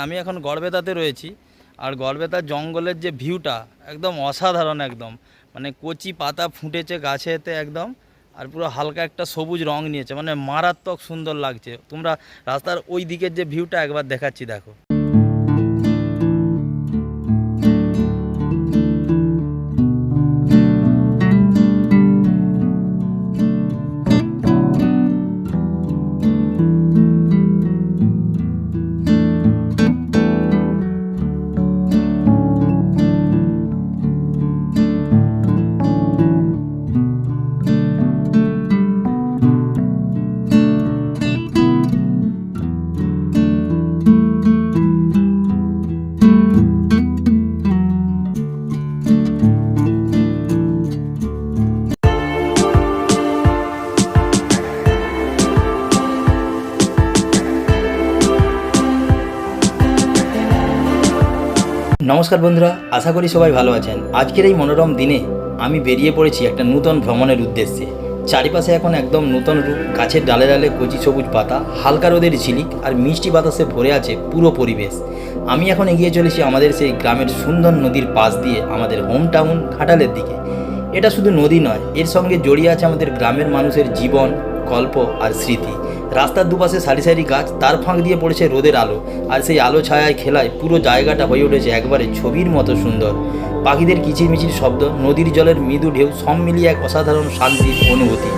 আমি এখন গড়বেতাতে রয়েছি। আর গড়বেতার জঙ্গলের যে ভিউটা একদম অসাধারণ, একদম মানে কচি পাতা ফুটেছে গাছেতে একদম, আর পুরো হালকা একটা সবুজ রং নিয়েছে, মানে মারাত্মক সুন্দর লাগছে। তোমরা রাস্তার ওই দিকের যে ভিউটা একবার দেখাচ্ছি, দেখো। নমস্কার বন্ধুরা, আশা করি সবাই ভালো আছেন। আজকের এই মনোরম দিনে আমি বেরিয়ে পড়েছি একটা নূতন ভ্রমণের উদ্দেশ্যে। চারিপাশে এখন একদম নূতন রূপ, গাছের ডালে ডালে কচি সবুজ পাতা, হালকা রোদের ঝিলিক আর মিষ্টি বাতাসে ভরে আছে পুরো পরিবেশ। আমি এখন এগিয়ে চলেছি আমাদের সেই গ্রামের সুন্দর নদীর পাশ দিয়ে আমাদের হোম টাউন ঘাটালের দিকে। এটা শুধু নদী নয়, এর সঙ্গে জড়িয়ে আছে আমাদের গ্রামের মানুষের জীবন, গল্প আর স্মৃতি। রাস্তার দুপাশে সারি সারি গাছ, তার ফাঁক দিয়ে পড়েছে রোদের আলো, আর সেই আলো ছায়ায় খেলায় পুরো জায়গাটা হয়ে উঠেছে একবারে ছবির মতো সুন্দর। পাখিদের কিচিরমিচির শব্দ, নদীর জলের মৃদু ঢেউ, সব মিলিয়ে এক অসাধারণ শান্তির অনুভূতি।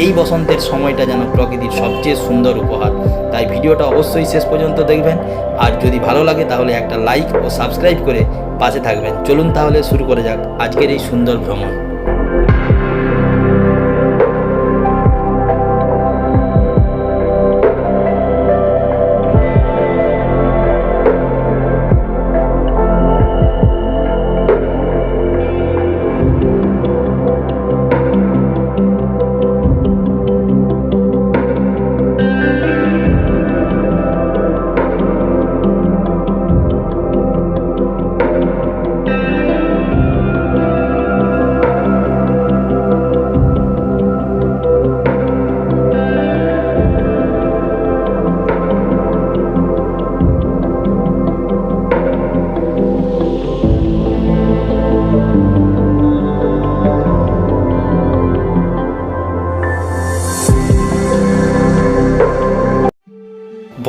এই বসন্তের সময়টা যেন প্রকৃতির সবচেয়ে সুন্দর উপহার। তাই ভিডিওটা অবশ্যই শেষ পর্যন্ত দেখবেন, আর যদি ভালো লাগে তাহলে একটা লাইক ও সাবস্ক্রাইব করে পাশে থাকবেন। চলুন তাহলে শুরু করে যাক আজকের এই সুন্দর ভ্রমণ।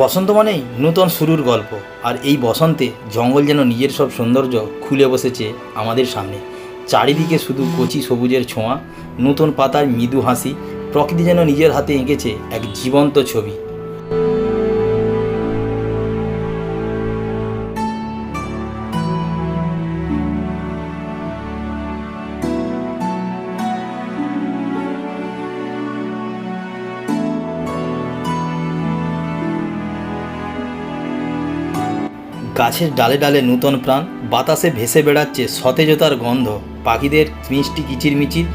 বসন্ত মানেই নূতন শুরুর গল্প, আর এই বসন্তে জঙ্গল যেন নিজের সব সৌন্দর্য খুলে বসেছে আমাদের সামনে। চারিদিকে শুধু কচি সবুজের ছোঁয়া, নতুন পাতার মৃদু হাসি, প্রকৃতি যেন নিজের হাতে এঁকেছে এক জীবন্ত ছবি। গাছের ডালে ডালে নূতন প্রাণ, বাতাসে ভেসে বেড়াচ্ছে সতেজতার গন্ধ, পাখিদের মিষ্টি কিচিরমিচির,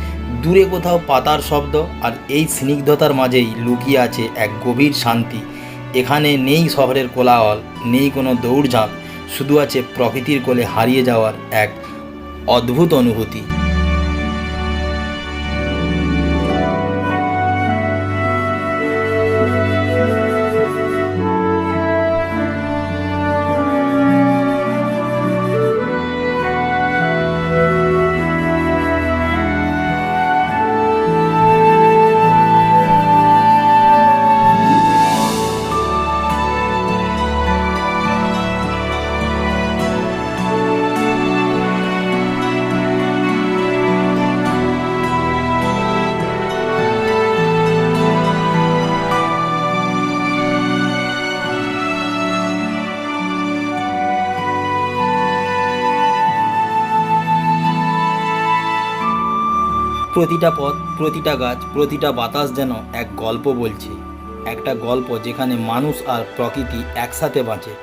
দূরে কোথাও পাতার শব্দ, আর এই স্নিগ্ধতার মাঝেই লুকিয়ে আছে এক গভীর শান্তি। এখানে নেই শহরের কোলাহল, নেই কোনো দৌড়ঝাঁপ, শুধু আছে প্রকৃতির কোলে হারিয়ে যাওয়ার এক অদ্ভুত অনুভূতি। প্রতিটা পথ, প্রতিটা গাছ, প্রতিটা বাতাস যেন এক গল্প বলছে। একটা গল্প যেখানে মানুষ আর প্রকৃতি একসাথে বাঁচে।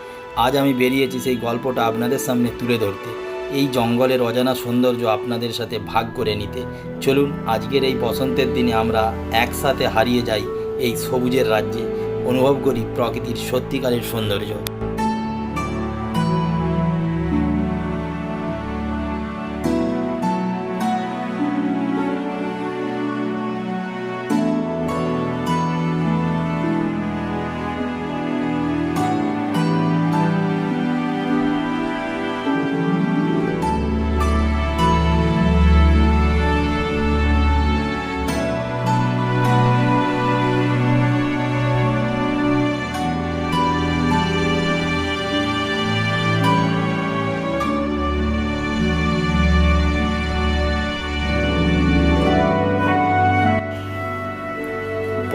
আজ আমি বেরিয়েছি সেই গল্পটা আপনাদের সামনে তুলে ধরতে, এই জঙ্গলের অজানা সৌন্দর্য আপনাদের সাথে ভাগ করে নিতে। চলুন আজকের এই বসন্তের দিনে আমরা একসাথে হারিয়ে যাই এই সবুজের রাজ্যে, অনুভব করি প্রকৃতির সত্যিকারের সৌন্দর্য।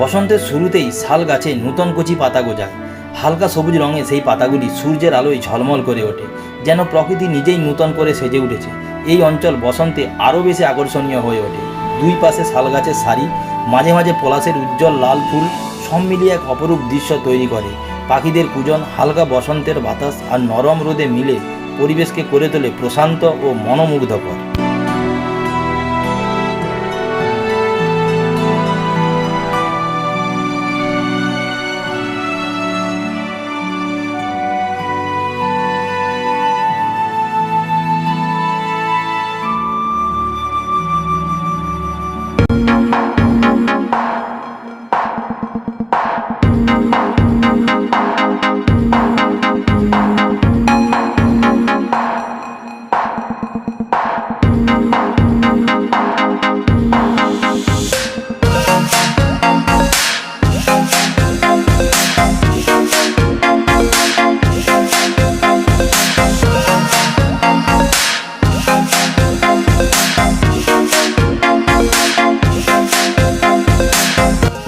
বসন্তের শুরুতেই শাল গাছে নূতন কচি পাতা গজায়। হালকা সবুজ রঙে সেই পাতাগুলি সূর্যের আলোয় ঝলমল করে ওঠে, যেন প্রকৃতি নিজেই নূতন করে সেজে উঠেছে। এই অঞ্চল বসন্তে আরও বেশি আকর্ষণীয় হয়ে ওঠে। দুই পাশে শাল গাছের সারি, মাঝে মাঝে পলাশের উজ্জ্বল লাল ফুল সব মিলিয়ে এক অপরূপ দৃশ্য তৈরি করে। পাখিদের কুজন, হালকা বসন্তের বাতাস আর নরম রোদে মিলে পরিবেশকে করে তোলে প্রশান্ত ও মনোমুগ্ধকর।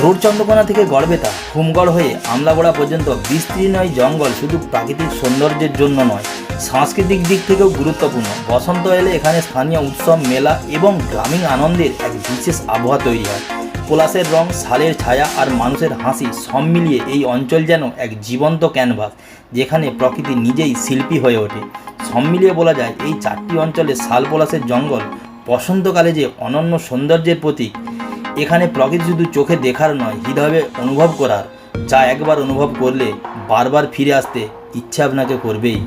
রোড চন্দ্রকোনা থেকে গড়বেতা, হুমগড় হয়ে আমলাগড়া পর্যন্ত বিস্তীর্ণ এই জঙ্গল শুধু প্রাকৃতিক সৌন্দর্যের জন্য নয়, সাংস্কৃতিক দিক থেকেও গুরুত্বপূর্ণ। বসন্ত এলে এখানে স্থানীয় উৎসব, মেলা এবং গ্রামীণ আনন্দের এক বিশেষ আবহাওয়া তৈরি হয়। পলাশের রং, শালের ছায়া আর মানুষের হাসি সব মিলিয়ে এই অঞ্চল যেন এক জীবন্ত ক্যানভাস, যেখানে প্রকৃতি নিজেই শিল্পী হয়ে ওঠে। সব মিলিয়ে বলা যায় এই চারটি অঞ্চলে শাল পলাশের জঙ্গল বসন্তকালে যে অনন্য সৌন্দর্যের প্রতীক। এখানে প্রকৃতি শুধু চোখে দেখার নয়, হৃদয়ে অনুভব করার, যা একবার অনুভব করলে বারবার ফিরে আসতে ইচ্ছা আপনাকে করবেই।